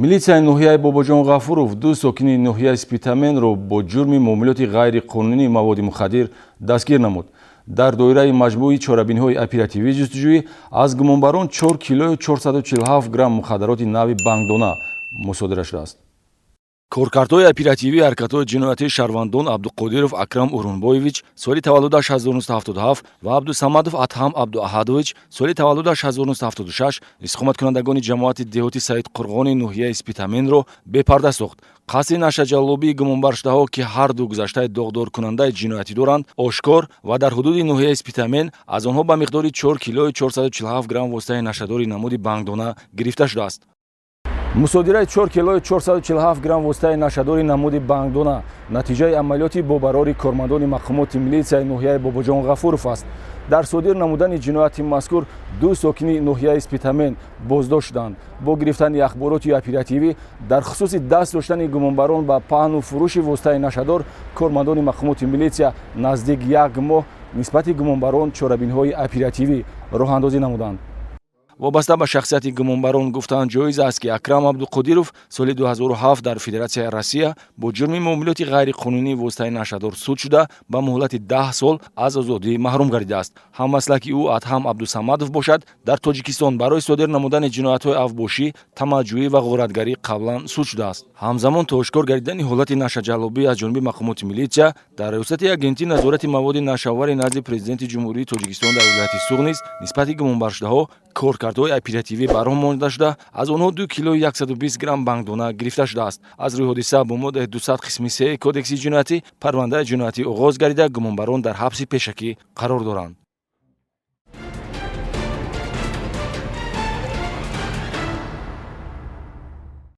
милитсияи ноҳияи Бобоҷон Ғафуров ду сокини ноҳияи Спитаменро бо ҷурми муомилоти ғайриқонунии маводи мухаддир дастгир намуд. Дар доираи маҷмӯи чорабиниҳои оперативии ҷустуҷӯӣ аз гумонбарон 4 килои 447 грамм мухаддароти нави бангдона мусодира шудааст. коркардҳои оперативии ҳаракатҳои ҷиноятии шаҳрвандон Абдуқодиров Акрам Урунбоевич соли таваллудаш 1977 ва Абдусамадов Атҳам Абдуаҳадович соли таваллудаш 1976 истиқоматкунандагони ҷамоати деҳоти Саидқурғони ноҳияи Спитаменро бепарда сохт. қасди нашаҷаллобии гумонбаршудаҳо ки ҳарду гузаштаи доғдоркунандаи ҷиноятӣ доранд ошкор ва дар ҳудуди ноҳияи Спитамен аз онҳо ба миқдори 4 килои 447 грамм воситаи нашадори намуди бангдона гирифта шудааст. мусодираи 4 килои 447 грамм воситаи нашадори намуди бангдона натиҷаи амалиёти бобарори кормандони мақомоти милитсияи ноҳияи Бобоҷон Ғафуров аст. дар содир намудани ҷинояти мазкур ду сокини ноҳияи Спитамен боздошт шуданд. бо гирифтани ахбороти оперативӣ дар хусуси даст доштани гумонбарон ба паҳну фурӯши воситаи нашадор кормандони мақомоти милитсия наздик 1 моҳ нисбати гумонбарон чорабиниҳои оперативӣ роҳандозӣ намуданд. вобаста ба шахсияти гумонбарон гуфтан ҷоиз аст ки Акрам Абдуқодиров соли 2007 дар Федератсияи Россия бо ҷурми муомилоти ғайриқонунии воситаи нашадор суд шуда ба муҳлати 10 сол аз озодӣ маҳрум гардидааст. ҳаммаслаки ӯ Атҳам Абдусамадов бошад, дар Тоҷикистон барои содир намудани ҷиноятҳои авбошӣ, тамаҷҷӯӣ ва ғоратгарӣ қаблан суд шудааст. ҳамзамон то ошкор гардидани ҳолати нашаҷаллобӣ аз ҷониби мақомоти милитсия дар раёсати агентии назорати маводи нашавари назди президенти ҷумҳурии Тоҷикистон дар вилояти Суғ низ нисбати гумонбаршудаҳо коркардҳои оперативӣ баром монда шуда аз онҳо 2 килои 120 грамм бангдона гирифта шудааст. аз рӯи ҳодиса бо моддаи 200 қисми 3 кодекси ҷиноятӣ парвандаи ҷиноятӣ оғоз гардида гумонбарон дар ҳабси пешакӣ қарор доранд.